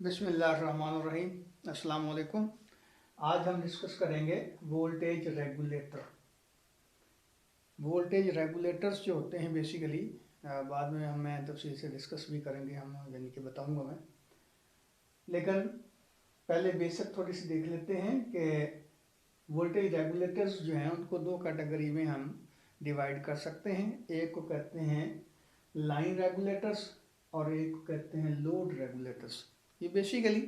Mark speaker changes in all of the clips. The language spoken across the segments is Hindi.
Speaker 1: बिस्मिल्लाहिर्रहमानिर्रहीम। अस्सलाम वालेकुम। आज हम डिस्कस करेंगे वोल्टेज रेगुलेटर। वोल्टेज रेगुलेटर्स जो होते हैं बेसिकली बाद में मैं तफसील से डिस्कस भी करेंगे, हम यानी कि बताऊंगा मैं, लेकिन पहले बेसिक थोड़ी सी देख लेते हैं कि वोल्टेज रेगुलेटर्स जो हैं उनको दो कैटेगरी में हम डिवाइड कर सकते हैं। एक को कहते हैं लाइन रेगुलेटर्स और एक को कहते हैं लोड रेगुलेटर्स। ये बेसिकली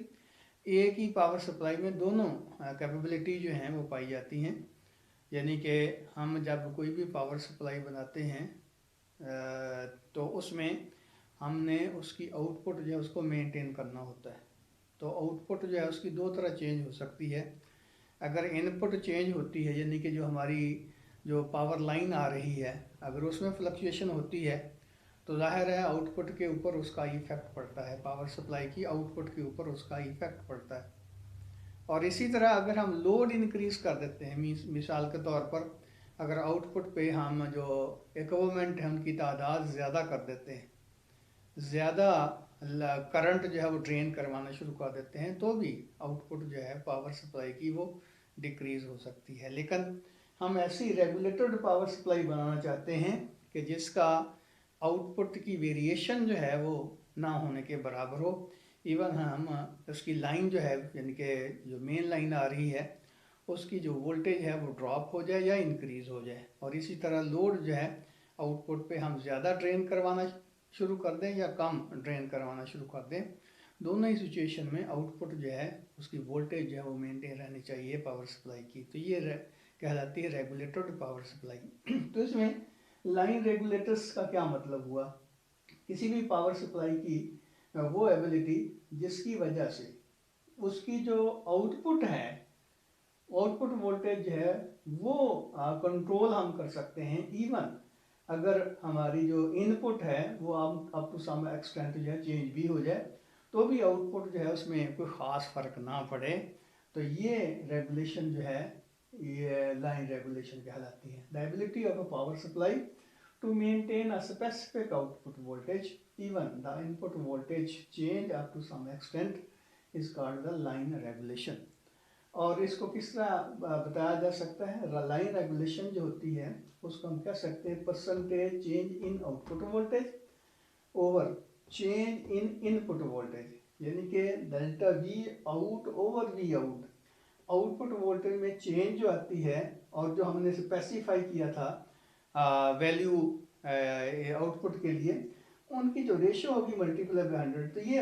Speaker 1: एक ही पावर सप्लाई में दोनों कैपेबिलिटी जो हैं वो पाई जाती हैं। यानी कि हम जब कोई भी पावर सप्लाई बनाते हैं तो उसमें हमने उसकी आउटपुट जो है उसको मेंटेन करना होता है। तो आउटपुट जो है उसकी दो तरह चेंज हो सकती है। अगर इनपुट चेंज होती है, यानी कि जो हमारी जो पावर लाइन आ रही है अगर उसमें फ्लक्चुएशन होती है तो जाहिर है आउटपुट के ऊपर उसका इफ़ेक्ट पड़ता है, पावर सप्लाई की आउटपुट के ऊपर उसका इफ़ेक्ट पड़ता है। और इसी तरह अगर हम लोड इंक्रीज़ कर देते हैं, मिसाल के तौर पर अगर आउटपुट पे हम जो इक्विपमेंट है उनकी तादाद ज़्यादा कर देते हैं, ज़्यादा करंट जो है वो ड्रेन करवाना शुरू कर देते हैं, तो भी आउटपुट जो है पावर सप्लाई की वो डिक्रीज़ हो सकती है। लेकिन हम ऐसी रेगुलेटेड पावर सप्लाई बनाना चाहते हैं कि जिसका आउटपुट की वेरिएशन जो है वो ना होने के बराबर हो। इवन हम उसकी लाइन जो है यानी कि जो मेन लाइन आ रही है उसकी जो वोल्टेज है वो ड्रॉप हो जाए या इंक्रीज़ हो जाए। और इसी तरह लोड जो है आउटपुट पे हम ज़्यादा ड्रेन करवाना शुरू कर दें या कम ड्रेन करवाना शुरू कर दें, दोनों ही सिचुएशन में आउटपुट जो है उसकी वोल्टेज जो है वो मेंटेन रहनी चाहिए पावर सप्लाई की। तो ये कहलाती है रेगुलेटेड पावर सप्लाई। तो इसमें लाइन रेगुलेटर्स का क्या मतलब हुआ? किसी भी पावर सप्लाई की वो एबिलिटी जिसकी वजह से उसकी जो आउटपुट है, आउटपुट वोल्टेज है वो कंट्रोल हम कर सकते हैं। इवन अगर हमारी जो इनपुट है वो अप टू सम एक्सटेंट जो है चेंज भी हो जाए तो भी आउटपुट जो है उसमें कोई ख़ास फ़र्क ना पड़े। तो ये रेगुलेशन जो है ये लाइन रेगुलेशन कहलाती है। The ability of a power supply to maintain a specific output voltage even the input voltage change up to some extent is called the line regulation। और इसको किस तरह बताया जा सकता है? लाइन रेगुलेशन जो होती है उसको हम कह सकते हैं percentage change in output voltage over change in input voltage, यानी कि delta V out over V out. Output voltage में चेंज जो आती है और जो हमने स्पेसिफाई किया था वैल्यू आउटपुट के लिए, उनकी जो रेशियो होगी मल्टीप्लाई बाय 100, तो ये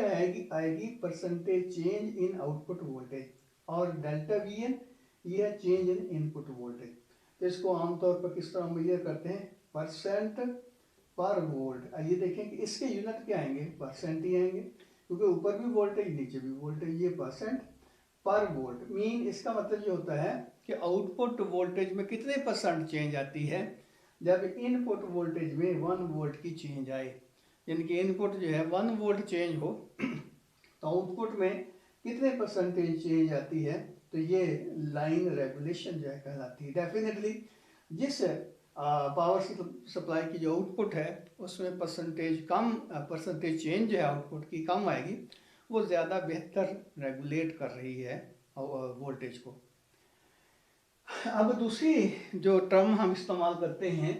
Speaker 1: आएगी percentage change in output voltage. और डेल्टा वी एन ये है चेंज इन इनपुट वोल्टेज। तो इसको आमतौर पर किस तरह मेजर करते हैं? परसेंट पर वोल्ट। आइए देखें कि इसके यूनिट क्या आएंगे, परसेंट ही आएंगे, क्योंकि ऊपर भी वोल्टेज नीचे भी वोल्टेज। ये परसेंट पर वोल्ट मीन इसका मतलब ये होता है कि आउटपुट वोल्टेज में कितने परसेंट चेंज आती है जब इनपुट वोल्टेज में 1 वोल्ट की चेंज आए। यानी कि इनपुट जो है 1 वोल्ट चेंज हो तो आउटपुट में कितने परसेंटेज चेंज आती है। तो ये लाइन रेगुलेशन जो है कहलाती है। डेफिनेटली जिस पावर सप्लाई की जो आउटपुट है उसमें परसेंटेज चेंज जो है आउटपुट की कम आएगी, वो ज़्यादा बेहतर रेगुलेट कर रही है वोल्टेज को। अब दूसरी जो टर्म हम इस्तेमाल करते हैं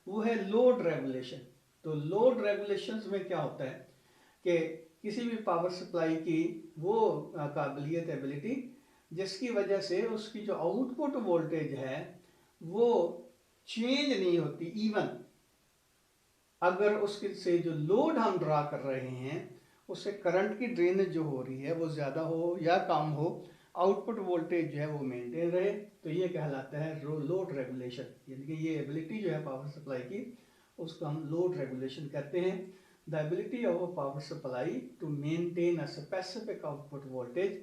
Speaker 1: वो है लोड रेगुलेशन। तो लोड रेगुलेशंस में क्या होता है कि किसी भी पावर सप्लाई की वो काबिलियत एबिलिटी जिसकी वजह से उसकी जो आउटपुट वोल्टेज है वो चेंज नहीं होती। इवन अगर उसके से जो लोड हम ड्रा कर रहे हैं उससे करंट की ड्रेनेज जो हो रही है वो ज़्यादा हो या कम हो, आउटपुट वोल्टेज जो है वो मेंटेन रहे, तो ये कहलाता है लोड रेगुलेशन। यानी कि ये एबिलिटी जो है पावर सप्लाई की उसको हम लोड रेगुलेशन कहते हैं। The ability of a power supply to maintain a specific output voltage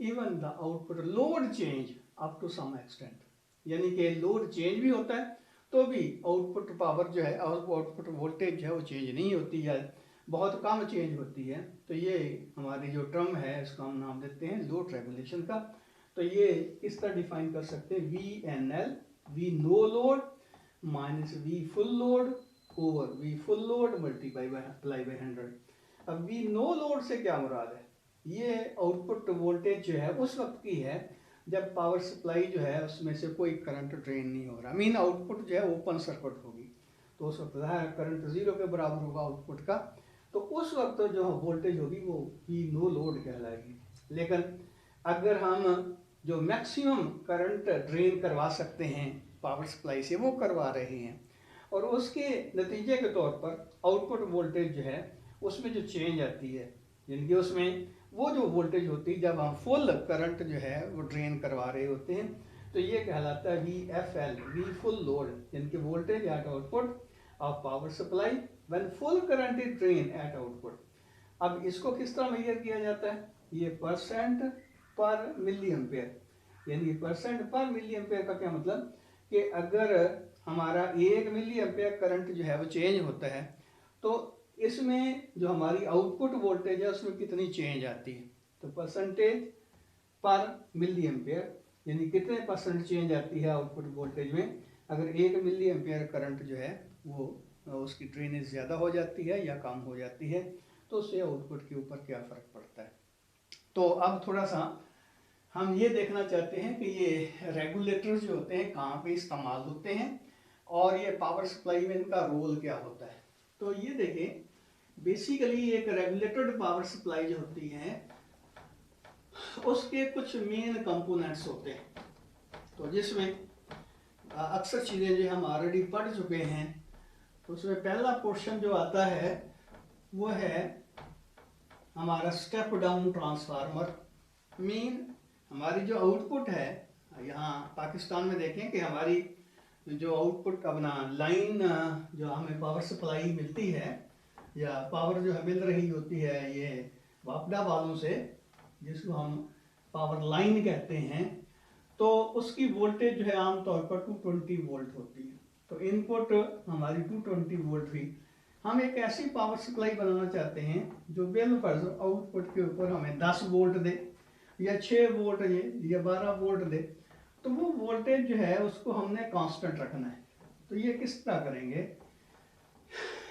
Speaker 1: even the output load change up to some extent. यानी कि लोड चेंज भी होता है तो भी आउटपुट पावर जो है आउटपुट वोल्टेज जो है वो चेंज नहीं होती है, बहुत कम चेंज होती है। तो ये हमारी जो टर्म है इसका हम नाम देते हैं लोड रेगुलेशन का। तो ये इस तरह डिफाइन कर सकते हैं V N L, V no load minus V full load over V full load multiply by 100। अब वी नो लोड से क्या मुराद है? ये आउटपुट वोल्टेज जो है उस वक्त की है जब पावर सप्लाई जो है उसमें से कोई करंट ड्रेन नहीं हो रहा, मीन आउटपुट जो है ओपन सर्किट होगी, तो उस वक्त करंट जीरो के बराबर होगा आउटपुट का, तो उस वक्त जो वोल्टेज होगी वो भी नो लोड कहलाएगी। लेकिन अगर हम जो मैक्सिमम करंट ड्रेन करवा सकते हैं पावर सप्लाई से वो करवा रहे हैं, और उसके नतीजे के तौर पर आउटपुट वोल्टेज जो है उसमें जो चेंज आती है, यानी कि उसमें वो जो वोल्टेज होती है जब हम फुल करंट जो है वो ड्रेन करवा रहे होते हैं, तो ये कहलाता है VFL, वी फुल लोड, यानी कि voltage at output of power supply when full current is drain at output. अब इसको किस तरह मेजर किया जाता है, ये परसेंट पर मिली एम्पेयर, यानी परसेंट पर मिली एम्पेयर का क्या मतलब कि अगर हमारा 1 मिली एम्पेयर करंट जो है वो चेंज होता है तो इसमें जो हमारी आउटपुट वोल्टेज है उसमें कितनी चेंज आती है, तो परसेंटेज पर मिली एम्पेयर, यानी कितने परसेंट चेंज आती है आउटपुट वोल्टेज में अगर 1 मिली एम्पेयर करंट जो है वो उसकी ड्रेनेज ज़्यादा हो जाती है या कम हो जाती है, तो उससे आउटपुट के ऊपर क्या फ़र्क पड़ता है। तो अब थोड़ा सा हम ये देखना चाहते हैं कि ये रेगुलेटर्स जो होते हैं कहाँ पे इस्तेमाल होते हैं और ये पावर सप्लाई में इनका रोल क्या होता है। तो ये देखें, बेसिकली एक रेगुलेटेड पावर सप्लाई जो होती है उसके कुछ मेन कंपोनेंट्स होते हैं, तो जिसमें अक्सर चीज़ें जो हम ऑलरेडी पढ़ चुके हैं, तो उसमें पहला पोर्शन जो आता है वो है हमारा स्टेप डाउन ट्रांसफार्मर। मीन हमारी जो आउटपुट है, यहाँ पाकिस्तान में देखें कि हमारी जो आउटपुट अपना लाइन जो हमें पावर सप्लाई मिलती है या पावर जो है मिल रही होती है ये वापडा वालों से, जिसको हम पावर लाइन कहते हैं, तो उसकी वोल्टेज जो है आमतौर पर 220 वोल्ट होती है। तो इनपुट हमारी 220 वोल्ट हुई, हम एक ऐसी पावर सप्लाई बनाना चाहते हैं जो बिलफर्ज आउटपुट के ऊपर हमें 10 वोल्ट दे या 6 वोल्ट दे या 12 वोल्ट दे, तो वो वोल्टेज जो है उसको हमने कांस्टेंट रखना है। तो ये किस तरह करेंगे,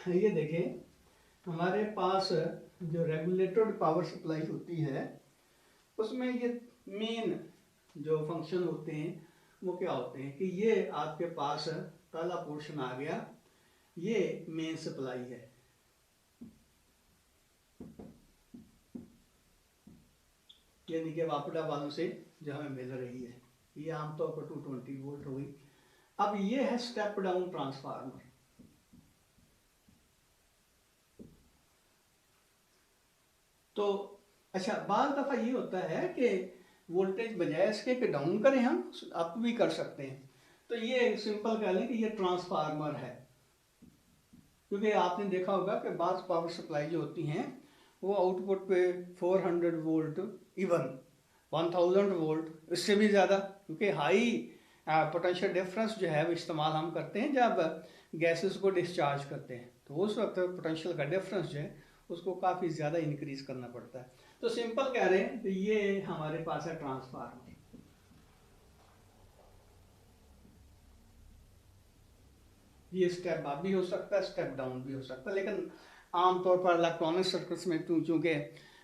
Speaker 1: ये देखें, हमारे पास जो रेगुलेटेड पावर सप्लाई होती है उसमें ये मेन जो फंक्शन होते हैं वो क्या होते हैं कि ये आपके पास काला पोर्शन आ गया, ये मेन सप्लाई है, यानी कि वापडा वालों से जो हमें मिल रही है, ये आमतौर पर 220 वोल्ट हुई। अब ये है स्टेप डाउन ट्रांसफार्मर। तो अच्छा, बार दफा ये होता है कि वोल्टेज बजाय इसके कि डाउन करें हम अप भी कर सकते हैं, तो ये सिंपल कह लें कि ये ट्रांसफार्मर है, क्योंकि आपने देखा होगा कि बाद पावर सप्लाई जो होती हैं वो आउटपुट पे 400 वोल्ट इवन 1000 वोल्ट इससे भी ज़्यादा, क्योंकि हाई पोटेंशियल डिफरेंस जो है वो इस्तेमाल हम करते हैं जब गैसेस को डिस्चार्ज करते हैं, तो उस वक्त पोटेंशियल का डिफरेंस जो है उसको काफ़ी ज़्यादा इंक्रीज करना पड़ता है। तो सिंपल कह रहे हैं तो ये हमारे पास है ट्रांसफार्मर। ये स्टेप अप भी हो सकता है, स्टेप डाउन भी हो सकता है, लेकिन आमतौर पर इलेक्ट्रॉनिक सर्किट्स में चूँकि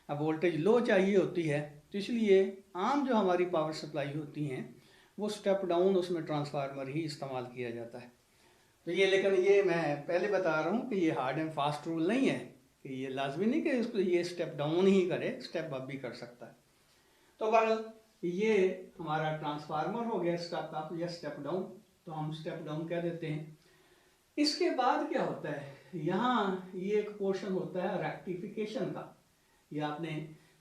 Speaker 1: वोल्टेज लो चाहिए होती है, तो इसलिए आम जो हमारी पावर सप्लाई होती हैं वो स्टेप डाउन उसमें ट्रांसफार्मर ही इस्तेमाल किया जाता है। तो ये, लेकिन ये मैं पहले बता रहा हूँ कि ये हार्ड एंड फास्ट रूल नहीं है कि ये लाजमी नहीं कि इसको ये स्टेप डाउन ही करे, स्टेप अप भी कर सकता है। तो बहरहाल ये हमारा ट्रांसफार्मर हो गया स्टेप अप या स्टेप डाउन, तो हम स्टेप डाउन कह देते हैं। इसके बाद क्या होता है, यहाँ ये एक पोर्शन होता है रेक्टिफिकेशन का, ये आपने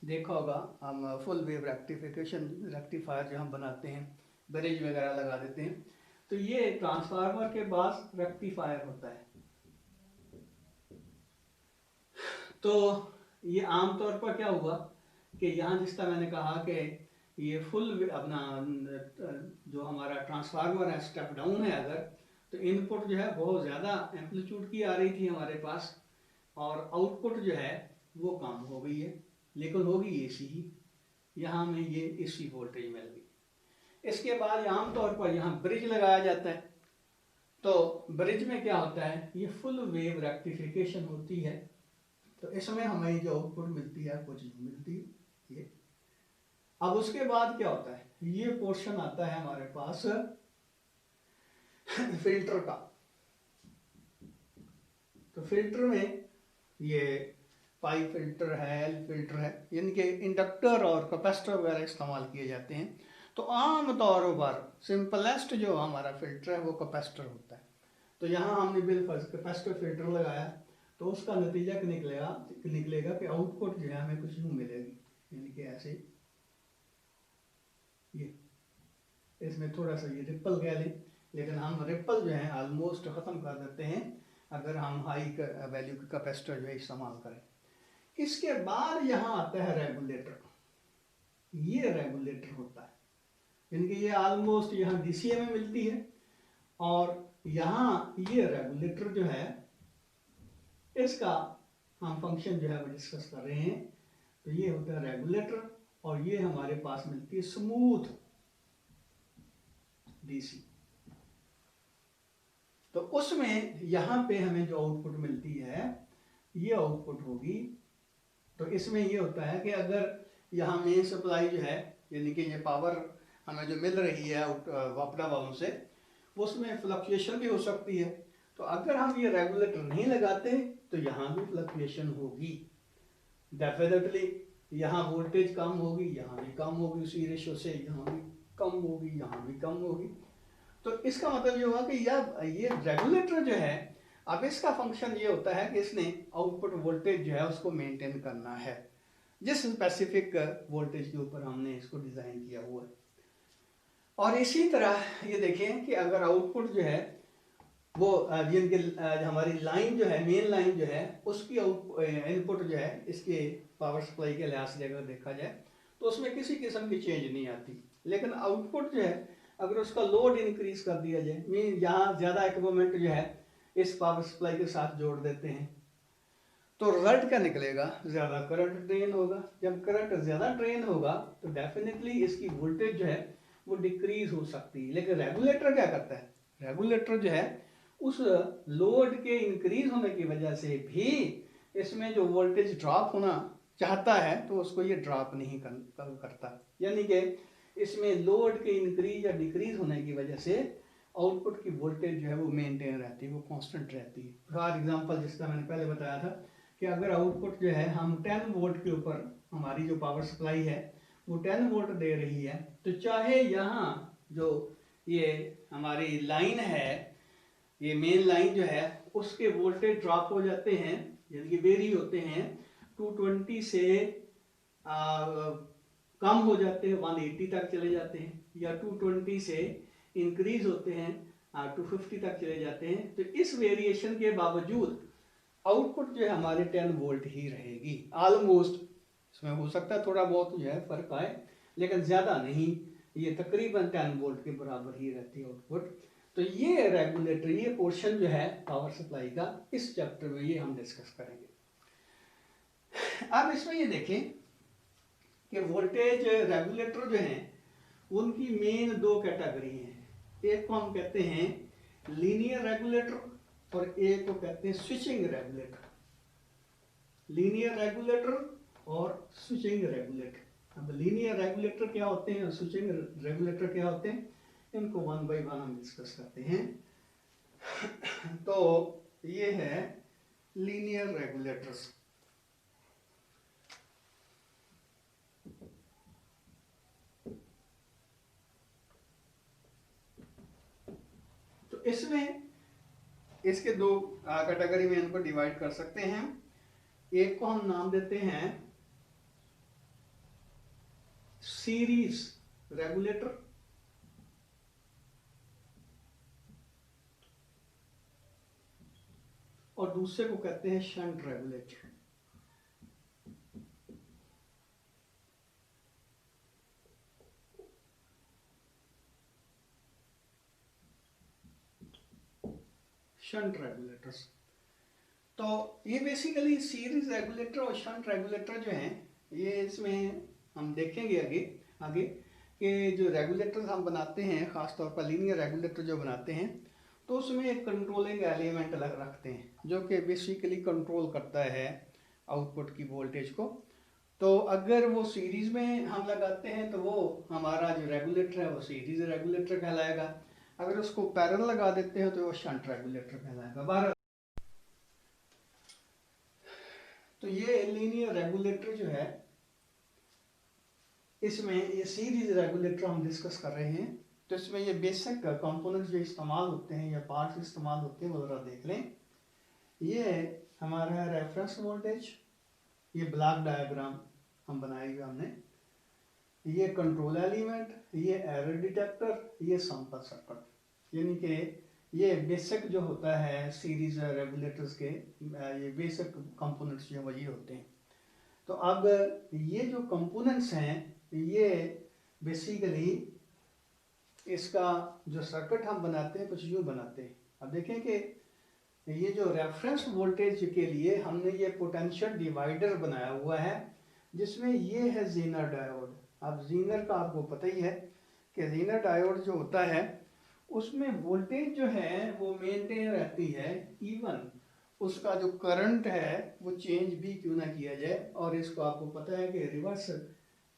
Speaker 1: देखा होगा, हम फुल वेव रेक्टिफायर जो हम बनाते हैं, ब्रिज वगैरह लगा देते हैं, तो ये ट्रांसफार्मर के बाद रेक्टिफायर होता है। तो ये आमतौर पर क्या हुआ कि यहाँ जिस तरह मैंने कहा कि ये फुल अपना जो हमारा ट्रांसफार्मर है स्टेप डाउन है अगर, तो इनपुट जो है बहुत ज़्यादा एम्पलीट्यूड की आ रही थी हमारे पास और आउटपुट जो है वो कम हो गई है, लेकिन होगी एसी ही, यहाँ में ये एसी वोल्टेज मिल गई। इसके बाद आमतौर पर यहाँ ब्रिज लगाया जाता है, तो ब्रिज में क्या होता है, ये फुल वेव रेक्टिफिकेशन होती है, तो इसमें हमें जो आउटपुट मिलती है कुछ नहीं मिलती, ये। अब उसके बाद क्या होता है, ये पोर्शन आता है हमारे पास फिल्टर का। तो फिल्टर में ये पाइप फिल्टर है, एल फिल्टर है, इनके इंडक्टर और कैपेसिटर वगैरह इस्तेमाल किए जाते हैं। तो आम तौर पर सिंपलेस्ट जो हमारा फिल्टर है वो कैपेसिटर होता है। तो यहाँ हमने बिल कैपेसिटर फिल्टर लगाया, तो उसका नतीजा निकलेगा कि आउटपुट जो है हमें कुछ यूँ मिलेगी, यानी कि ऐसे ये, इसमें थोड़ा सा ये रिपल कह लें, लेकिन हम रिपल जो है ऑलमोस्ट ख़त्म कर देते हैं अगर हम हाई वैल्यू का कैपेसिटर जो है इस्तेमाल करें। इसके बाद यहाँ आता है रेगुलेटर। ये रेगुलेटर होता है, यानी कि ये ऑलमोस्ट यहाँ डीसीए में मिलती है, और यहाँ ये रेगुलेटर जो है इसका हम फंक्शन जो है वो डिस्कस कर रहे हैं। तो ये होता है रेगुलेटर, और ये हमारे पास मिलती है स्मूथ डीसी। तो उसमें यहाँ पे हमें जो आउटपुट मिलती है ये आउटपुट होगी। तो इसमें ये होता है कि अगर यहाँ मेन सप्लाई जो है, यानी कि ये पावर हमें जो मिल रही है वापडा वालों से, उसमें फ्लक्चुएशन भी हो सकती है। तो अगर हम ये रेगुलेटर नहीं लगाते तो यहाँ भी फ्लक्चुएशन होगी, डेफिनेटली यहाँ वोल्टेज कम होगी, यहाँ भी कम होगी, उसी रेशो से यहाँ भी कम होगी, यहाँ भी कम होगी। तो इसका मतलब ये हुआ कि ये रेगुलेटर जो है, अब इसका फंक्शन ये होता है कि इसने आउटपुट वोल्टेज जो है उसको मेंटेन करना है, जिस स्पेसिफिक वोल्टेज के ऊपर हमने इसको डिज़ाइन किया हुआ है। और इसी तरह ये देखें कि अगर आउटपुट जो है वो जिनके हमारी लाइन जो है, मेन लाइन जो है, उसकी इनपुट जो है इसके पावर सप्लाई के लिहाज से अगर देखा जाए तो उसमें किसी किस्म की चेंज नहीं आती। लेकिन आउटपुट जो है अगर उसका लोड इंक्रीज कर दिया जाए, मीन यहाँ ज़्यादा इक्विपमेंट जो है इस पावर सप्लाई के साथ जोड़ देते हैं, तो रिजल्ट क्या निकलेगा, ज़्यादा करंट ड्रेन होगा। जब करंट ज़्यादा ड्रेन होगा तो डेफिनेटली इसकी वोल्टेज जो है वो डिक्रीज हो सकती है। लेकिन रेगुलेटर क्या करता है, रेगुलेटर जो है उस लोड के इंक्रीज होने की वजह से भी इसमें जो वोल्टेज ड्रॉप होना चाहता है तो उसको ये ड्रॉप नहीं करता, यानी कि इसमें लोड के इंक्रीज या डिक्रीज होने की वजह से आउटपुट की वोल्टेज जो है वो मेंटेन रहती है, वो कांस्टेंट रहती है। फॉर एग्जांपल, जिसका मैंने पहले बताया था कि अगर आउटपुट जो है हम 10 वोल्ट के ऊपर, हमारी जो पावर सप्लाई है वो 10 वोल्ट दे रही है, तो चाहे यहाँ जो ये हमारी लाइन है, ये मेन लाइन जो है, उसके वोल्टेज ड्रॉप हो जाते हैं, यानी कि वेरी होते हैं, 220 से कम हो जाते हैं 180 तक चले जाते हैं, या 220 से इंक्रीज होते हैं 250 तक चले जाते हैं। तो इस वेरिएशन के बावजूद आउटपुट जो है हमारे 10 वोल्ट ही रहेगी ऑलमोस्ट। इसमें हो सकता है थोड़ा बहुत जो है फर्क आए, लेकिन ज़्यादा नहीं, ये तकरीबन 10 वोल्ट के बराबर ही रहती है आउटपुट। तो ये रेगुलेटर, ये पोर्शन जो है पावर सप्लाई का, इस चैप्टर में ये हम डिस्कस करेंगे। अब इसमें ये देखें कि वोल्टेज रेगुलेटर जो हैं उनकी मेन दो कैटेगरी हैं। एक को हम कहते हैं लीनियर रेगुलेटर और एक को कहते हैं स्विचिंग रेगुलेटर। लीनियर रेगुलेटर और स्विचिंग रेगुलेटर। अब लीनियर रेगुलेटर क्या होते हैं और स्विचिंग रेगुलेटर क्या होते हैं, इनको वन बाय वन हम डिस्कस करते हैं। तो ये है लीनियर रेगुलेटर्स। तो इसमें इसके दो कैटेगरी में इनको डिवाइड कर सकते हैं। एक को हम नाम देते हैं सीरीज रेगुलेटर, और दूसरे को कहते हैं शंट रेगुलेटर। Shunt regulators. तो ये बेसिकली सीरीज रेगुलेटर और शंट रेगुलेटर जो हैं, ये इसमें हम देखेंगे आगे कि जो रेगुलेटर हम बनाते हैं, ख़ासतौर पर लीनियर रेगुलेटर जो बनाते हैं, तो उसमें एक कंट्रोलिंग एलिमेंट रखते हैं जो कि बेसिकली कंट्रोल करता है आउटपुट की वोल्टेज को। तो अगर वो सीरीज में हम लगाते हैं तो वो हमारा जो रेगुलेटर है वो सीरीज रेगुलेटर कहलाएगा। अगर उसको पैरेलल लगा देते हैं तो वो शंट रेगुलेटर कहलाएगा। बारह तो ये लीनियर रेगुलेटर जो है, इसमें ये सीरीज रेगुलेटर हम डिस्कस कर रहे हैं। तो इसमें ये बेसिक कंपोनेंट जो इस्तेमाल होते हैं या पार्ट्स इस्तेमाल होते हैं वो ज़रा देख लें। ये हमारा है रेफरेंस वोल्टेज, ये ब्लॉक डायग्राम हम बनाए हुए हमने, ये कंट्रोल एलिमेंट, ये एरर डिटेक्टर, ये सैंपल सर्किट। यानी कि ये बेसिक जो होता है सीरीज रेगुलेटर्स के ये बेसिक कंपोनेंट्स जो वही होते हैं। तो अब ये जो कंपोनेंट्स हैं ये बेसिकली इसका जो सर्किट हम बनाते हैं कुछ यूँ बनाते हैं। अब देखें कि ये जो रेफरेंस वोल्टेज के लिए हमने ये पोटेंशियल डिवाइडर बनाया हुआ है, जिसमें ये है ज़ीनर डायोड। अब ज़ीनर का आपको पता ही है कि ज़ीनर डायोड जो होता है उसमें वोल्टेज जो है वो मेंटेन रहती है इवन उसका जो करंट है वो चेंज भी क्यों ना किया जाए। और इसको आपको पता है कि रिवर्स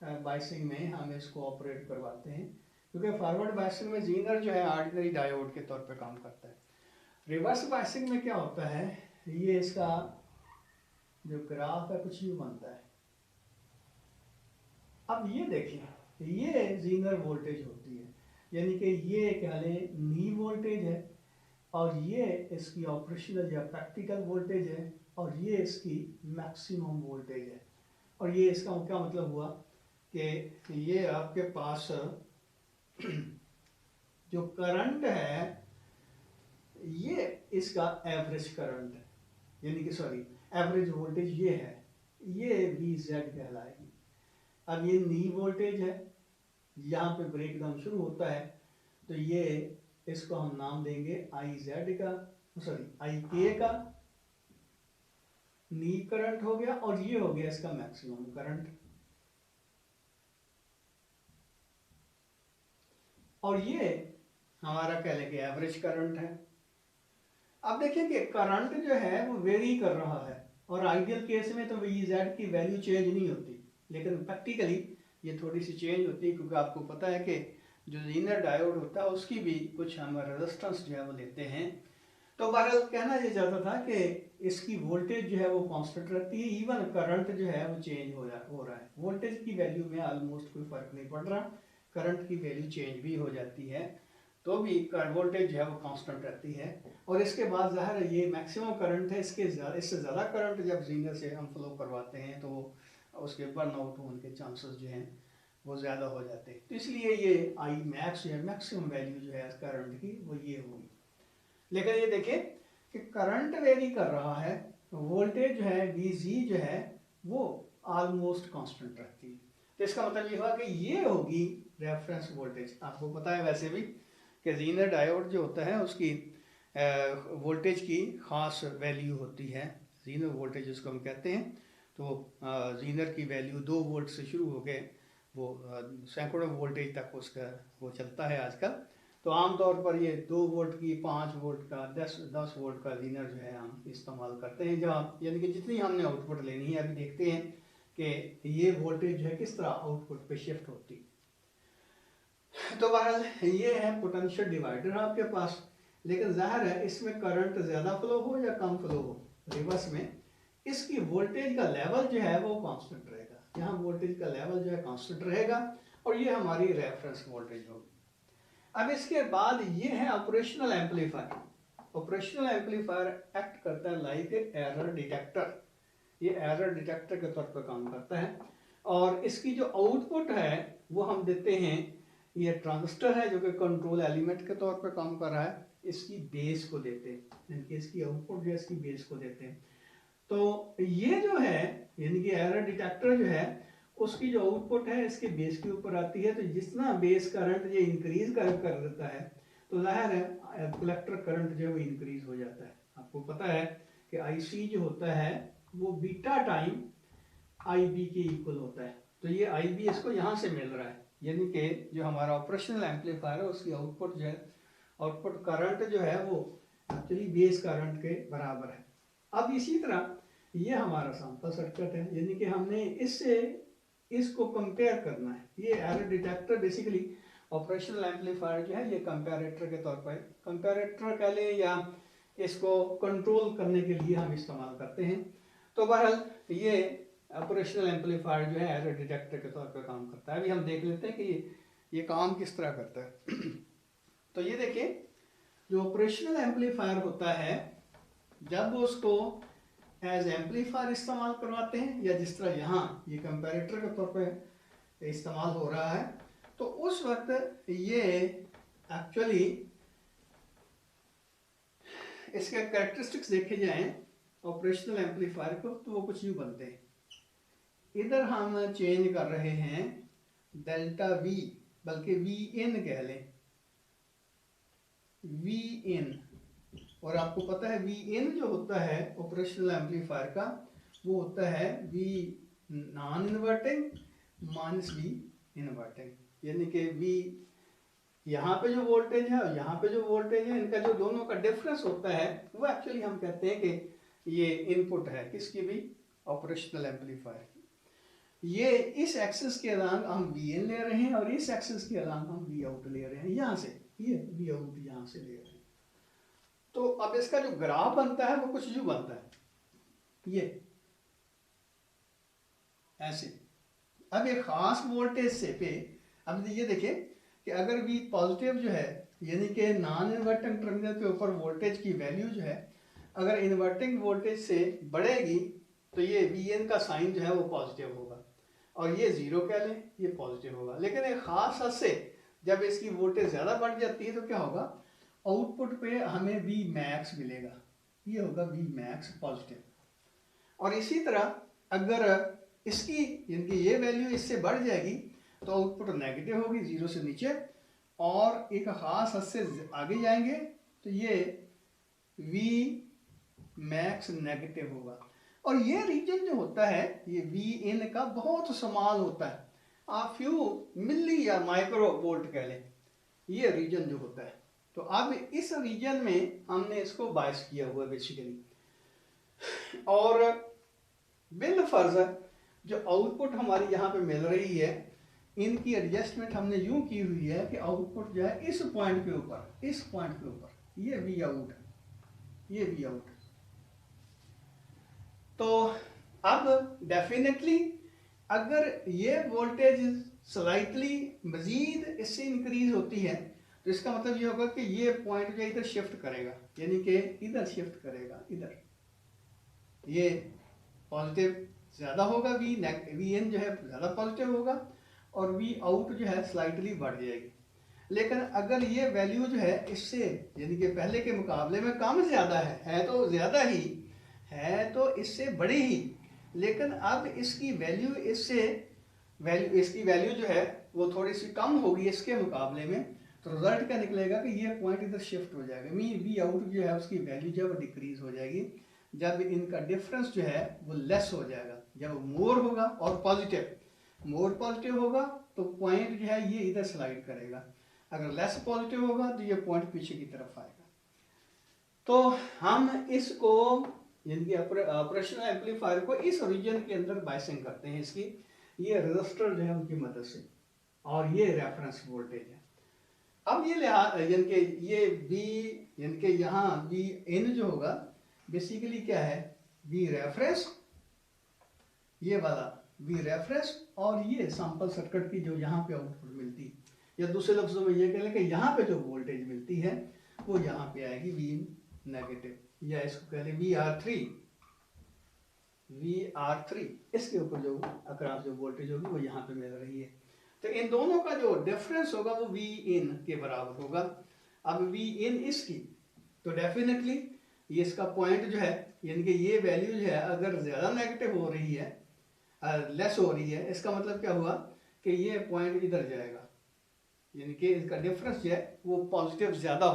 Speaker 1: बायसिंग में हम इसको ऑपरेट करवाते हैं, क्योंकि फॉरवर्ड बायसिंग में ज़ीनर जो है ऑर्डिनरी डायोड के तौर पे काम करता है। रिवर्स बायसिंग में क्या होता है, ये इसका जो ग्राफ है कुछ यूँ बनता है। अब ये देखिए ये ज़ीनर वोल्टेज होती है, यानी कि ये क्या लें नी वोल्टेज है, और ये इसकी ऑपरेशनल या प्रैक्टिकल वोल्टेज है, और ये इसकी मैक्सिमम वोल्टेज है। और ये इसका क्या मतलब हुआ कि ये आपके पास जो करंट है ये इसका एवरेज करंट है, यानी कि सॉरी एवरेज वोल्टेज ये है, ये VZ कहलाएगी। अब ये नी वोल्टेज है, यहाँ पे ब्रेक डाउन शुरू होता है, तो ये इसको हम नाम देंगे IZ का, सॉरी IK का नी करंट हो गया, और ये हो गया इसका मैक्सिमम करंट। और ये हमारा कह लेंगे एवरेज करंट है। अब देखिए कि करंट जो है वो वेरी कर रहा है, और आइडियल केस में तो VZ की वैल्यू चेंज नहीं होती, लेकिन प्रैक्टिकली ये थोड़ी सी चेंज होती है, क्योंकि आपको पता है कि जो लीनियर डायोड होता है उसकी भी कुछ हम रेजिस्टेंस जो है वो लेते हैं। तो बहरहाल कहना ये चाहता था कि इसकी वोल्टेज जो है वो कांस्टेंट रहती है, इवन करंट जो है वो चेंज हो रहा है। वोल्टेज की वैल्यू में ऑलमोस्ट कोई फर्क नहीं पड़ रहा, करंट की वैल्यू चेंज भी हो जाती है, तो भी वोल्टेज जो है वो कांस्टेंट रहती है। और इसके बाद ज़ाहिर है ये मैक्सिमम करंट है, इससे ज़्यादा करंट जब ज़ीनर से हम फ्लो करवाते हैं तो उसके बर्न आउट होने के चांसेस जो हैं वो ज़्यादा हो जाते हैं। तो इसलिए ये आई मैक्स या मैक्सिमम वैल्यू जो है करंट की वो ये होगी। लेकिन ये देखें कि करंट वेरी कर रहा है, वोल्टेज जो है VG जो है वो ऑलमोस्ट कांस्टेंट रहती है। तो इसका मतलब ये हुआ कि ये होगी रेफरेंस वोल्टेज। आपको पता है वैसे भी कि ज़ीनर डायोड जो होता है उसकी वोल्टेज की ख़ास वैल्यू होती है, ज़ीनर वोल्टेज जिसको हम कहते हैं। तो ज़ीनर की वैल्यू 2 वोल्ट से शुरू हो गए वो सैकड़ों वोल्टेज तक उसका वो चलता है आजकल। तो आमतौर पर ये 2 वोल्ट की, 5 वोल्ट का, 10 वोल्ट का ज़ीनर जो है हम इस्तेमाल करते हैं, जहाँ यानी कि जितनी हमने आउटपुट लेनी है। अभी देखते हैं कि ये वोल्टेज जो है किस तरह आउटपुट पे शिफ्ट होती है। तो बहरहाल ये है पोटेंशियल डिवाइडर आपके पास, लेकिन जाहिर है इसमें करंट ज़्यादा फ्लो हो या कम फ्लो हो, रिवर्स में इसकी वोल्टेज का लेवल जो है वो कांस्टेंट रहेगा। यहाँ वोल्टेज का लेवल जो है कांस्टेंट रहेगा, और ये हमारी रेफरेंस वोल्टेज होगी। अब इसके बाद ये है operational amplifier. Operational amplifier act करता है लाइक एरर डिटेक्टर, ये एरर डिटेक्टर के तौर पर काम करता है। और इसकी जो आउटपुट है वो हम देते हैं, ये ट्रांजिस्टर है जो कि कंट्रोल एलिमेंट के तौर पर काम कर रहा है, इसकी बेस को देते हैं, यानी कि इसकी आउटपुट जो है इसकी बेस को देते हैं। तो ये जो है यानी कि एरर डिटेक्टर जो है उसकी जो आउटपुट है इसके बेस के ऊपर आती है। तो जितना बेस करंट ये इंक्रीज कर देता है तो जाहिर है कलेक्टर करंट जो है वो इंक्रीज हो जाता है। आपको पता है कि IC जो होता है वो बीटा टाइम IB के इक्वल होता है। तो ये IB इसको यहाँ से मिल रहा है, यानी कि जो हमारा ऑपरेशनल एम्पलीफायर है उसकी आउटपुट जो है, आउटपुट करंट जो है वो एक्चुअली बेस करंट के बराबर है। अब इसी तरह ये हमारा सैंपल सर्किट है, यानी कि हमने इससे इसको कंपेयर करना है। ये error detector basically operational amplifier जो है ये कंपैरेटर के तौर पर, कंपैरेटर कह लें या इसको कंट्रोल करने के लिए हम इस्तेमाल करते हैं। तो बहरहाल ये ऑपरेशनल एम्पलीफायर जो है एरर डिटेक्टर के तौर पर काम करता है। अभी हम देख लेते हैं कि ये काम किस तरह करता है। तो ये देखिए, जो ऑपरेशनल एम्पलीफायर होता है जब उसको एज एम्पलीफायर इस्तेमाल करवाते हैं या जिस तरह यहाँ ये कंपैरेटर के तौर पर इस्तेमाल हो रहा है, तो उस वक्त ये एक्चुअली इसके कैरेक्टरिस्टिक्स देखे जाएं ऑपरेशनल एम्पलीफायर को, तो वो कुछ यूँ बनते हैं। इधर हम चेंज कर रहे हैं डेल्टा वी, बल्कि वी इन कह लें, वी इन। और आपको पता है वी इन जो होता है ऑपरेशनल एम्पलीफायर का, वो होता है V non inverting minus V inverting, यानी कि वी यहाँ पे जो वोल्टेज है और यहाँ पे जो वोल्टेज है, इनका जो दोनों का डिफरेंस होता है वो एक्चुअली हम कहते हैं कि ये इनपुट है किसकी भी, ऑपरेशनल एम्पलीफायर की। ये इस एक्सिस के अलॉन्ग हम वी इन ले रहे हैं और इस एक्सिस के अलॉन्ग हम वी आउट ले रहे हैं, यहाँ से ये वी आउट यहाँ से ले रहे हैं। तो अब इसका जो ग्राफ बनता है वो कुछ यूं बनता है, ये ऐसे। अब एक खास वोल्टेज से पे, अब ये देखिए कि अगर V पॉजिटिव जो है, यानी कि नॉन इन्वर्टिंग टर्मिनल के ऊपर वोल्टेज की वैल्यू जो है अगर इन्वर्टिंग वोल्टेज से बढ़ेगी तो ये Vn का साइन जो है वो पॉजिटिव होगा, और ये जीरो कह लें ये पॉजिटिव होगा। लेकिन एक खास हद से जब इसकी वोल्टेज ज़्यादा बढ़ जाती है तो क्या होगा, आउटपुट पे हमें V मैक्स मिलेगा, ये होगा V मैक्स पॉजिटिव। और इसी तरह अगर इसकी यानी कि ये वैल्यू इससे बढ़ जाएगी तो आउटपुट नेगेटिव होगी, जीरो से नीचे, और एक खास हद से आगे जाएंगे तो ये V मैक्स नेगेटिव होगा। और ये रीजन जो होता है ये V इन का बहुत स्मॉल होता है, आप फ्यू मिली या माइक्रो वोल्ट कह लें, ये रीजन जो होता है। तो अब इस रीजन में हमने इसको बायस किया हुआ है बेसिकली, और बिल फर्ज जो आउटपुट हमारी यहाँ पे मिल रही है इनकी एडजस्टमेंट हमने यूं की हुई है कि आउटपुट जो है इस पॉइंट के ऊपर, इस पॉइंट के ऊपर ये वी आउट, ये वी आउट। तो अब डेफिनेटली अगर ये वोल्टेज स्लाइटली मजीद इससे इंक्रीज होती है तो इसका मतलब ये होगा कि ये पॉइंट जो इधर शिफ्ट करेगा, यानी कि इधर शिफ्ट करेगा, इधर ये पॉजिटिव ज़्यादा होगा, वी इन जो है ज़्यादा पॉजिटिव होगा, और वी आउट जो है स्लाइटली बढ़ जाएगी। लेकिन अगर ये वैल्यू जो है इससे यानी कि पहले के मुकाबले में कम ज़्यादा है तो ज़्यादा ही है, तो इससे बड़ी ही, लेकिन अब इसकी वैल्यू इसकी वैल्यू जो है वो थोड़ी सी कम होगी इसके मुकाबले में, तो रिजल्ट क्या निकलेगा कि ये पॉइंट इधर शिफ्ट हो जाएगा, वी आउट जो है उसकी वैल्यू जो है वो डिक्रीज हो जाएगी जब इनका डिफरेंस जो है वो लेस हो जाएगा। जब मोर होगा और मोर पॉजिटिव होगा तो पॉइंट जो है ये इधर स्लाइड करेगा, अगर लेस पॉजिटिव होगा तो ये पॉइंट पीछे की तरफ आएगा। तो हम इसको यानी कि ऑपरेशनल एम्पलीफायर को इस रीजन के अंदर बायसिंग करते हैं इसकी, ये रजिस्टर जो है उनकी मदद से, और ये रेफरेंस वोल्टेज है। अब ये यानी कि ये V यानी कि यहाँ V इन जो होगा बेसिकली क्या है, V रेफरेंस, ये वाला V रेफरेंस, और ये सैंपल सर्किट की जो यहाँ पे आउटपुट मिलती है, या दूसरे लफ्जों में ये कह लें कि यहाँ पे जो वोल्टेज मिलती है वो यहाँ पे आएगी V इन नेगेटिव, या इसको कह लें VR3, इसके ऊपर जो अक्रॉस जो वोल्टेज होगी वो यहाँ पे मिल रही है। तो इन दोनों का जो डिफरेंस होगा वो V इन के बराबर होगा। अब V इन इसकी, तो डेफिनेटली ये इसका पॉइंट जो है यानी कि ये वैल्यू जो है अगर ज़्यादा नेगेटिव हो रही है, लेस हो रही है, इसका मतलब क्या हुआ कि ये पॉइंट इधर जाएगा, यानी कि इसका डिफरेंस जो है वो पॉजिटिव ज़्यादा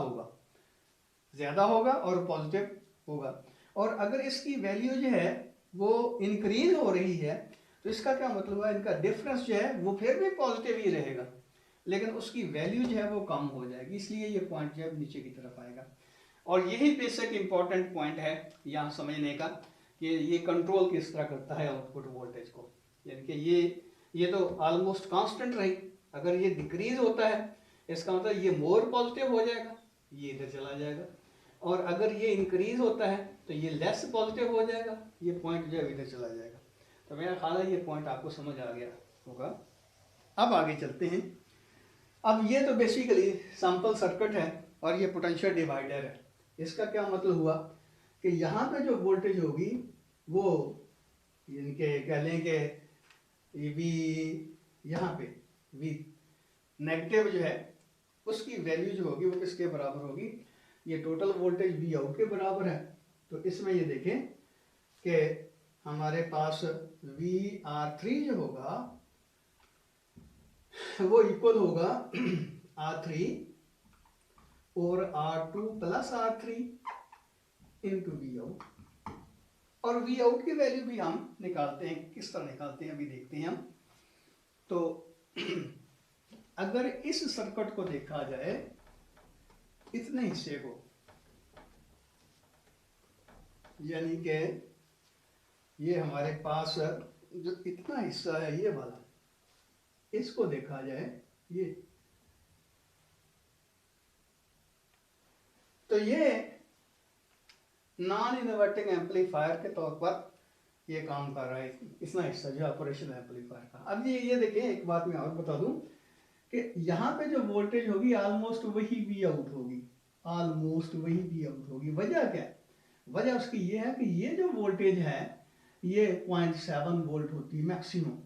Speaker 1: होगा और पॉजिटिव होगा। और अगर इसकी वैल्यू जो है वो इंक्रीज हो रही है तो इसका क्या मतलब है, इनका डिफरेंस जो है वो फिर भी पॉजिटिव ही रहेगा, लेकिन उसकी वैल्यू जो है वो कम हो जाएगी, इसलिए ये पॉइंट जो है नीचे की तरफ आएगा। और यही बेसिक इंपॉर्टेंट पॉइंट है यहाँ समझने का कि ये कंट्रोल किस तरह करता है आउटपुट वोल्टेज को, यानी कि ये तो ऑलमोस्ट कांस्टेंट रही। अगर ये डिक्रीज होता है इसका मतलब ये मोर पॉजिटिव हो जाएगा, ये इधर चला जाएगा, और अगर ये इंक्रीज होता है तो ये लेस पॉजिटिव हो जाएगा, ये पॉइंट जो है इधर चला जाएगा। तो मेरा ख्याल है ये पॉइंट आपको समझ आ गया होगा। अब आगे चलते हैं। अब ये तो बेसिकली सैंपल सर्किट है और ये पोटेंशियल डिवाइडर है। इसका क्या मतलब हुआ कि यहाँ पे जो वोल्टेज होगी वो इनके कह लें कि वी, यहाँ पे वी नेगेटिव जो है उसकी वैल्यू जो होगी वो किसके बराबर होगी, ये टोटल वोल्टेज वी आउट के बराबर है। तो इसमें ये देखें कि हमारे पास वी आर थ्री जो होगा वो इक्वल होगा R3 और R2 plus R3 into V out. और वी आउट की वैल्यू भी हम निकालते हैं, किस तरह निकालते हैं अभी देखते हैं हम। तो अगर इस सर्किट को देखा जाए, इतने हिस्से को, यानी कि ये हमारे पास जो इतना हिस्सा है ये वाला, इसको देखा जाए ये, तो ये नॉन इन्वर्टिंग एम्पलीफायर के तौर पर ये काम कर रहा है, इतना हिस्सा जो ऑपरेशन एम्पलीफायर का। अब ये देखिए, एक बात मैं और बता दूं कि यहाँ पे जो वोल्टेज होगी ऑलमोस्ट वही वी आउट होगी, ऑलमोस्ट वही वी आउट होगी। वजह क्या है? वजह उसकी ये है कि ये जो वोल्टेज है ये 0.7 वोल्ट होती है मैक्सिमम,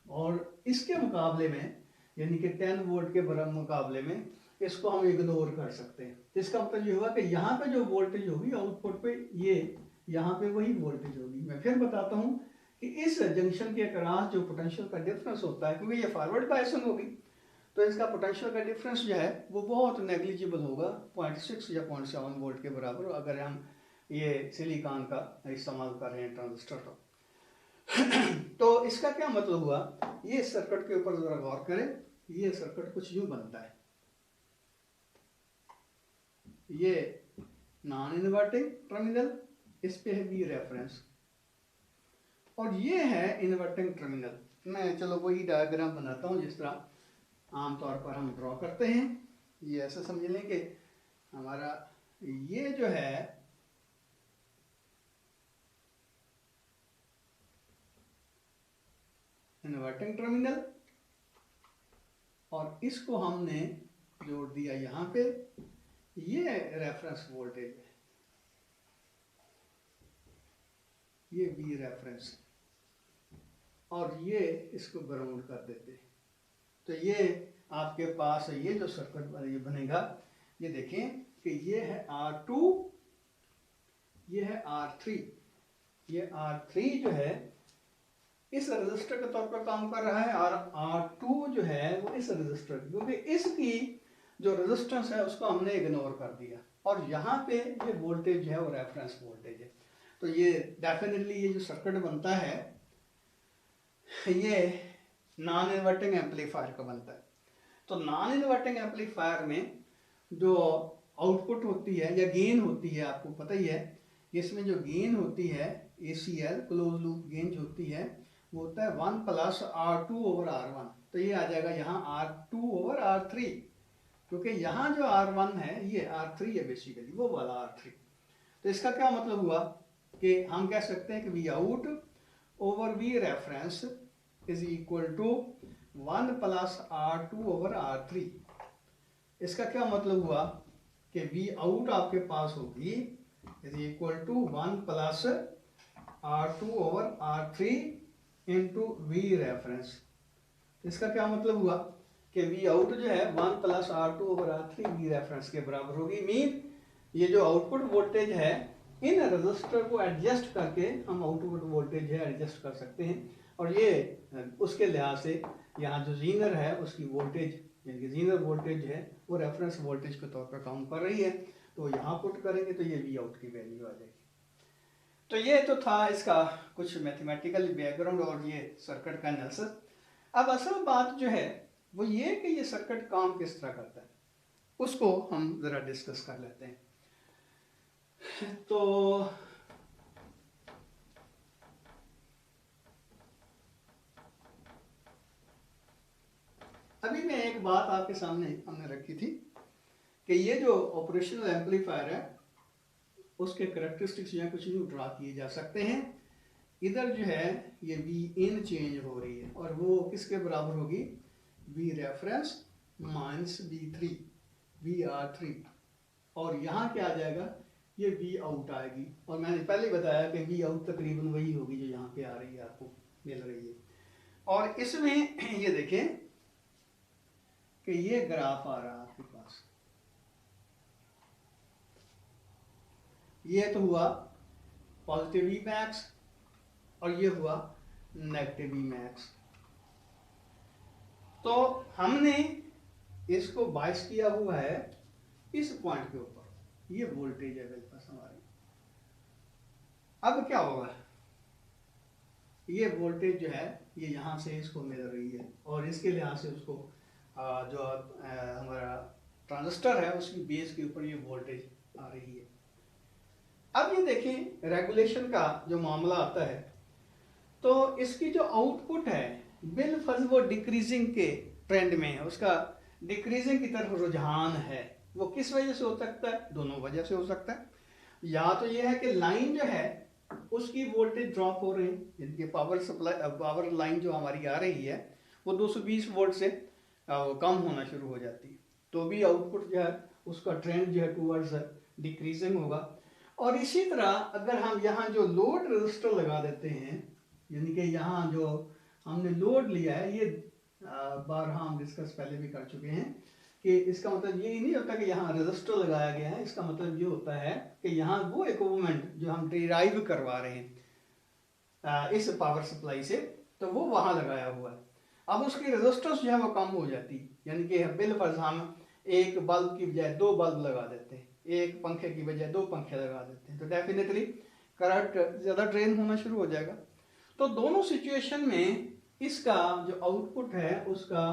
Speaker 1: और इसके मुकाबले में यानी कि 10 वोल्ट के बराबर मुकाबले में इसको हम इग्नोर कर सकते हैं। तो इसका मतलब ये हुआ कि यहाँ पे जो वोल्टेज होगी आउटपुट पे, ये यहाँ पे वही वोल्टेज होगी। मैं फिर बताता हूँ कि इस जंक्शन के अक्रॉस जो पोटेंशियल का डिफरेंस होता है, क्योंकि ये फॉरवर्ड बायसिंग होगी तो इसका पोटेंशियल का डिफरेंस जो है वो बहुत नेग्लिजिबल होगा, 0.6 या 0.7 वोल्ट के बराबर, अगर हम ये सिलिकॉन का इस्तेमाल कर रहे हैं ट्रांजिस्टर का। तो इसका क्या मतलब हुआ, ये सर्किट के ऊपर जरा गौर करें। ये सर्किट कुछ यूं बनता है, ये नॉन इन्वर्टिंग टर्मिनल, इस पे है वी रेफरेंस, और ये है इन्वर्टिंग टर्मिनल। मैं चलो वही डायग्राम बनाता हूं जिस तरह आमतौर पर हम ड्रॉ करते हैं। ये ऐसा समझ लें कि हमारा ये जो है इन्वर्टिंग टर्मिनल, और इसको हमने जोड़ दिया यहाँ पे, ये रेफरेंस वोल्टेज है, ये वी रेफरेंस, और ये इसको ग्राउंड कर देते। तो ये आपके पास ये जो सर्किट ये बनेगा, ये देखें कि ये है R2, ये है R3। ये R3 जो है इस रजिस्टर के तौर पर काम कर रहा है, और R2 जो है वो इस रजिस्टर, क्योंकि इसकी जो रेजिस्टेंस है उसको हमने इग्नोर कर दिया, और यहाँ पे ये वोल्टेज है वो रेफरेंस वोल्टेज है। तो ये डेफिनेटली ये जो सर्किट बनता है ये नॉन इन्वर्टिंग एम्पलीफायर का बनता है। तो नॉन इन्वर्टिंग एम्पलीफायर में जो आउटपुट होती है या गेन होती है, आपको पता ही है, इसमें जो गेन होती है ACL क्लोज लूप गेन जो होती है वो होता है 1 प्लस R2 ओवर R1। तो ये आ जाएगा यहाँ R2 ओवर R3, क्योंकि यहाँ जो R1 है ये R3 है बेसिकली, वो वाला R3। तो इसका क्या मतलब हुआ कि हम कह सकते हैं कि V out over V reference is equal to 1 plus R2 over R3। इसका क्या मतलब हुआ कि वी आउट आपके पास होगी is equal to 1 plus R2 over R3 into V reference. इसका क्या मतलब हुआ कि वी आउट जो है 1 plus R2 over R3 we reference के बराबर होगी। मीन ये जो आउटपुट वोल्टेज है इन रजिस्टर को एडजस्ट करके हम आउटपुट वोल्टेज है एडजस्ट कर सकते हैं, और ये उसके लिहाज से यहाँ जो जीनर है उसकी वोल्टेज यानी कि जीनर वोल्टेज है वो रेफरेंस वोल्टेज के तौर पर काम कर रही है। तो यहाँ पुट करेंगे तो ये वी आउट की वैल्यू आ जाएगी। तो ये तो था इसका कुछ मैथमेटिकल बैकग्राउंड और ये सर्किट का एनालिसिस। अब असल बात जो है वो ये कि ये सर्किट काम किस तरह करता है उसको हम ज़रा डिस्कस कर लेते हैं। तो अभी मैं एक बात आपके सामने हमने रखी थी कि ये जो ऑपरेशनल एम्पलीफायर है उसके करैक्टरिस्टिक्स जो है कुछ यूँ ड्रा किए जा सकते हैं। इधर जो है ये वी इन चेंज हो रही है और वो किसके बराबर होगी, वी रेफरेंस माइनस VR3, और यहाँ क्या आ जाएगा, ये वी आउट आएगी। और मैंने पहले बताया कि वी आउट तकरीबन वही होगी जो यहाँ पे आ रही है, आपको मिल रही है। और इसमें ये देखें कि ये ग्राफ आ रहा है आपके पास, ये तो हुआ पॉजिटिव वी मैक्स और ये हुआ नेगेटिव वी मैक्स। तो हमने इसको बाइस किया हुआ है इस पॉइंट के ऊपर, ये वोल्टेज है मेरे पास हमारी। अब क्या होगा, ये वोल्टेज जो है ये यहाँ से इसको मिल रही है और इसके लिहाज से उसको जो हमारा ट्रांजिस्टर है उसकी बेस के ऊपर ये वोल्टेज आ रही है। अब ये देखें रेगुलेशन का जो मामला आता है तो इसकी जो आउटपुट है बिलफर्ज वो डिक्रीजिंग के ट्रेंड में है, उसका डिक्रीजिंग की तरफ रुझान है। वो किस वजह से हो सकता है, दोनों वजह से हो सकता है। या तो ये है कि लाइन जो है उसकी वोल्टेज ड्रॉप हो रही है, जिनकी पावर लाइन जो हमारी आ रही है वो 220 वोल्ट से कम होना शुरू हो जाती है, तो भी आउटपुट जो है उसका ट्रेंड जो है टूवर्ड्स डिक्रीजिंग होगा। और इसी तरह अगर हम यहाँ जो लोड रजिस्टर लगा देते हैं, यानी कि यहाँ जो हमने लोड लिया है, ये बार हम डिस्कस पहले भी कर चुके हैं कि इसका मतलब ये नहीं होता कि यहाँ रजिस्टर लगाया गया है, इसका मतलब ये होता है कि यहाँ वो इक्विपमेंट जो हम डिराइव करवा रहे हैं इस पावर सप्लाई से, तो वो वहाँ लगाया हुआ है। अब उसकी रेजिस्टेंस जो है वो कम हो जाती है, यानी कि बिलफर्ज हम एक बल्ब की बजाय 2 बल्ब लगा देते हैं, एक पंखे की बजाय 2 पंखे लगा देते हैं, तो डेफिनेटली करंट ज़्यादा ड्रेन होना शुरू हो जाएगा। तो दोनों सिचुएशन में इसका जो आउटपुट है उसका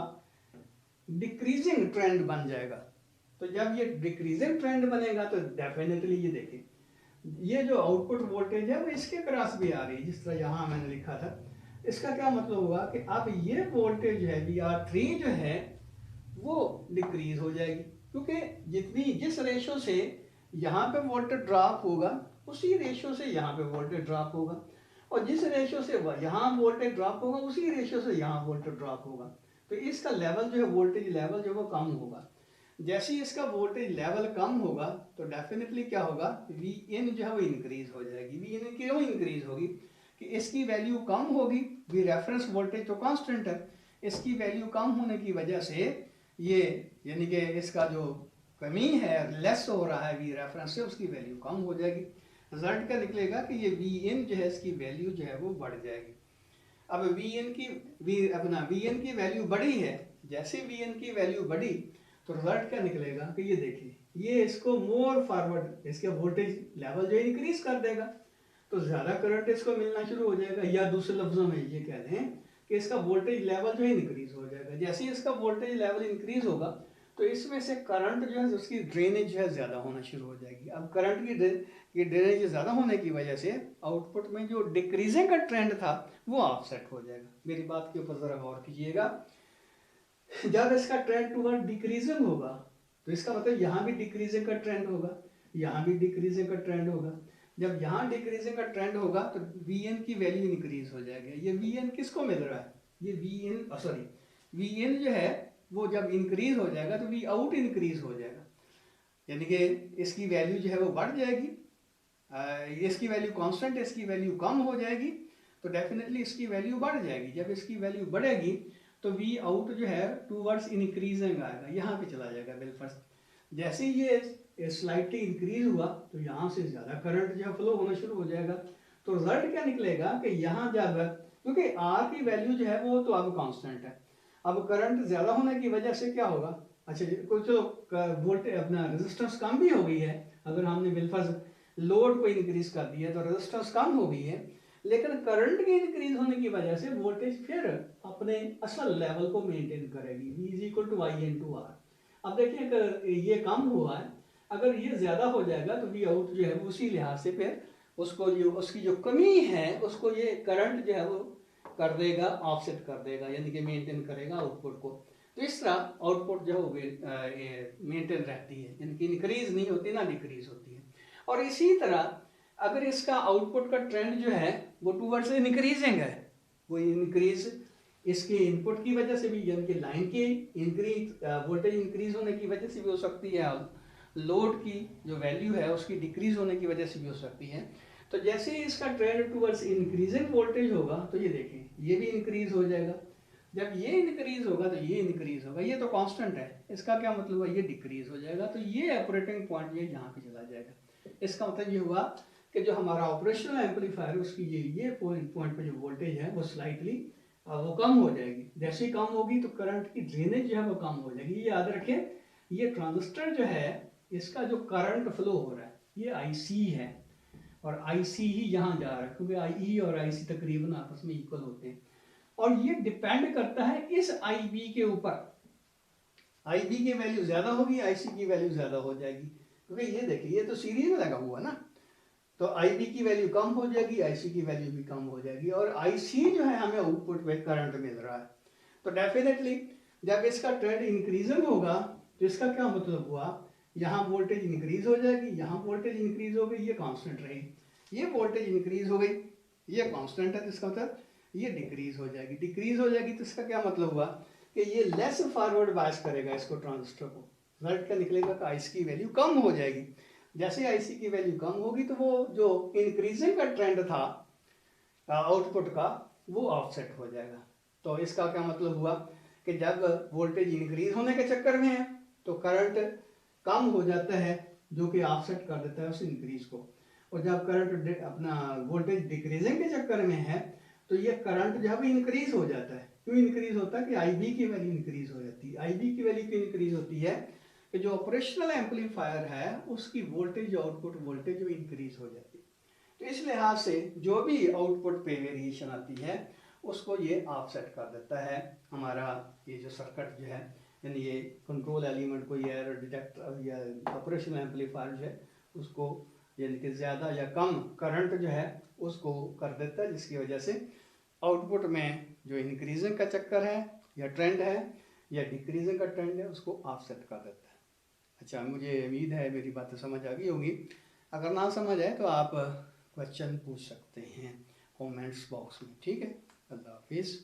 Speaker 1: डिक्रीजिंग ट्रेंड बन जाएगा। तो जब ये डिक्रीजिंग ट्रेंड बनेगा तो डेफिनेटली ये देखिए ये जो आउटपुट वोल्टेज है वो इसके क्रॉस भी आ रही है, जिस तरह यहाँ मैंने लिखा था। इसका क्या मतलब होगा कि अब ये वोल्टेज है VR3 जो है वो डिक्रीज हो जाएगी, क्योंकि जिस रेशो से यहाँ पे वोल्टेज ड्रॉप होगा उसी रेशो से यहाँ पे वोल्टेज ड्रॉप होगा, और जिस रेशो से यहाँ वोल्टेज ड्रॉप होगा उसी रेशो से यहाँ वोल्टेज ड्रॉप होगा। तो इसका लेवल जो है वोल्टेज लेवल जो है वो कम होगा। जैसे ही इसका वोल्टेज लेवल कम होगा तो डेफिनेटली क्या होगा, वी इन जो है वो इंक्रीज हो जाएगी। वी इन क्यों इंक्रीज होगी कि इसकी वैल्यू कम होगी, वी रेफरेंस वोल्टेज तो कांस्टेंट है, इसकी वैल्यू कम होने की वजह से ये यानी कि इसका जो कमी है लेस हो रहा है वी रेफरेंस से, उसकी वैल्यू कम हो जाएगी। रिजल्ट क्या निकलेगा कि ये वी इन जो है इसकी वैल्यू जो है वो बढ़ जाएगी। अब वी इन की वैल्यू बढ़ी है, जैसे वी इन की वैल्यू बढ़ी तो रिजल्ट क्या निकलेगा कि ये देखिए ये इसको मोर फॉरवर्ड इसके वोल्टेज लेवल जो इंक्रीज कर देगा, तो ज़्यादा करंट इसको मिलना शुरू हो जाएगा। या दूसरे लफ्जों में ये कह दें कि इसका वोल्टेज लेवल जो है इंक्रीज हो जाएगा। जैसे ही इसका वोल्टेज लेवल इंक्रीज होगा तो इसमें से करंट जो है उसकी ड्रेनेज जो है ज़्यादा होना शुरू हो जाएगी। अब करंट की ड्रेनेज ज़्यादा होने की वजह से आउटपुट में जो डिक्रीजिंग का ट्रेंड था वो ऑफसेट हो जाएगा। मेरी बात के ऊपर ज़रा गौर कीजिएगा। जब इसका ट्रेंड टूवर्ड डिक्रीजिंग होगा तो इसका मतलब यहाँ भी डिक्रीजिंग का ट्रेंड होगा, यहाँ भी डिक्रीजिंग का ट्रेंड होगा। जब यहाँ डिक्रीजिंग का ट्रेंड होगा तो वी एन की वैल्यू इंक्रीज हो जाएगी। ये वी एन किसको मिल रहा है, ये वी एन जो है वो जब इंक्रीज हो जाएगा तो वी आउट इंक्रीज हो जाएगा, यानी कि इसकी वैल्यू जो है वो बढ़ जाएगी। इसकी वैल्यू कांस्टेंट है, इसकी वैल्यू कम हो जाएगी, तो डेफिनेटली इसकी वैल्यू बढ़ जाएगी। जब इसकी वैल्यू बढ़ेगी तो वी आउट जो है टूवर्ड्स इंक्रीजिंग आएगा, यहाँ पे चला जाएगा बिलफर्ज। जैसे ही ये स्लाइटली इंक्रीज हुआ तो यहाँ से ज़्यादा करंट जो है फ्लो होना शुरू हो जाएगा। तो रिजल्ट क्या निकलेगा कि यहाँ जब, क्योंकि आर की वैल्यू जो है वो तो अब कांस्टेंट है, अब करंट ज़्यादा होने की वजह से क्या होगा, अच्छा कुछ वोल्टेज अपना रेजिस्टेंस कम भी हो गई है। अगर हमने बिलफर्ज लोड को इंक्रीज कर दिया तो रेजिस्टेंस कम हो गई है, लेकिन करंट के इंक्रीज होने की वजह से वोल्टेज फिर अपने असल लेवल को मेंटेन करेगी, V is equal to I into R. अब देखिए अगर ये कम हुआ है, अगर ये ज़्यादा हो जाएगा तो वी आउट जो है उसी लिहाज से फिर उसको जो उसकी जो कमी है उसको ये करंट जो है वो कर देगा, ऑफसेट कर देगा, यानी कि मेंटेन करेगा आउटपुट को। तो इस तरह आउटपुट जो है मेंटेन रहती है, यानी कि इंक्रीज नहीं होती ना डिक्रीज होती है। और इसी तरह अगर इसका आउटपुट का ट्रेंड जो है वो टूवर्ड्स इंक्रीजिंग है, वो इंक्रीज इसके इनपुट की वजह से भी, यानी कि लाइन की इंक्रीज वोल्टेज इंक्रीज होने की वजह से भी हो सकती है, लोड की जो वैल्यू है उसकी डिक्रीज होने की वजह से भी हो सकती है। तो जैसे ही इसका ट्रेंड टूवर्ड्स इंक्रीजिंग वोल्टेज होगा तो ये देखिए ये भी इंक्रीज हो जाएगा, जब ये इंक्रीज होगा तो ये इंक्रीज होगा, ये तो कांस्टेंट है, इसका क्या मतलब है, ये डिक्रीज हो जाएगा, तो ये ऑपरेटिंग पॉइंट ये यहाँ पे चला जाएगा। इसका मतलब ये हुआ कि जो हमारा ऑपरेशनल एम्पलीफायर है उसकी ये पॉइंट पे जो वोल्टेज है वो स्लाइटली वो कम हो जाएगी। जैसे ही कम होगी तो करंट की ड्रेनेज जो है वो कम हो जाएगी। ये याद रखें, ये ट्रांजिस्टर जो है इसका जो करंट फ्लो हो रहा है ये IC है, और IC ही यहाँ जा रहा है क्योंकि IE और IC तकरीबन आपस में इक्वल होते हैं, और ये डिपेंड करता है इस IB के ऊपर। IB की वैल्यू ज्यादा होगी, IC की वैल्यू ज्यादा हो जाएगी, क्योंकि ये देखिए ये तो सीरीज में लगा हुआ ना, तो IB की वैल्यू कम हो जाएगी, IC की वैल्यू भी कम हो जाएगी, और IC जो है हमें आउटपुट पे करंट मिल रहा है। तो डेफिनेटली जब इसका ट्रेंड इंक्रीजिंग होगा तो इसका क्या मतलब हुआ, यहाँ वोल्टेज इंक्रीज हो जाएगी, यहाँ वोल्टेज इंक्रीज हो गई, ये कांस्टेंट रहेगी, ये वोल्टेज इंक्रीज हो गई, ये कांस्टेंट है, तो इसका मतलब ये डिक्रीज हो जाएगी, डिक्रीज हो जाएगी, तो इसका क्या मतलब हुआ कि ये लेस फॉरवर्ड बायस करेगा इसको, ट्रांजिस्टर को, रिजल्ट क्या निकलेगा कि IC की वैल्यू कम हो जाएगी। जैसे IC की वैल्यू कम होगी तो वो जो इंक्रीजिंग का ट्रेंड था आउटपुट का वो ऑफसेट हो जाएगा। तो इसका क्या मतलब हुआ कि जब वोल्टेज इंक्रीज होने के चक्कर में है तो करंट कम हो जाता है जो कि ऑफसेट कर देता है उस इंक्रीज को, और जब करंट अपना वोल्टेज डिक्रीजिंग के चक्कर में है तो ये करंट जब इंक्रीज हो जाता है, क्यों इंक्रीज होता है कि IB की वैल्यू इंक्रीज हो जाती है। IB की वैल्यू क्यों इंक्रीज होती है कि जो ऑपरेशनल एम्पलीफायर है उसकी वोल्टेज आउटपुट वोल्टेज वो इंक्रीज हो जाती है। तो इस लिहाज से जो भी आउटपुट पे वेरिएशन आती है उसको ये ऑफसेट कर देता है हमारा ये जो सर्किट जो है, यानी ये कंट्रोल एलिमेंट को ये डिटेक्टर या ऑपरेशनल एम्पलीफायर जो है उसको यानी कि ज़्यादा या कम करंट जो है उसको कर देता है, जिसकी वजह से आउटपुट में जो इंक्रीजिंग का चक्कर है या ट्रेंड है या डिक्रीजिंग का ट्रेंड है उसको ऑफसेट कर देता है। अच्छा, मुझे उम्मीद है मेरी बातें समझ आ गई होगी, अगर ना समझ आए तो आप क्वेश्चन पूछ सकते हैं कमेंट्स बॉक्स में। ठीक है, अल्लाह हाफिज़।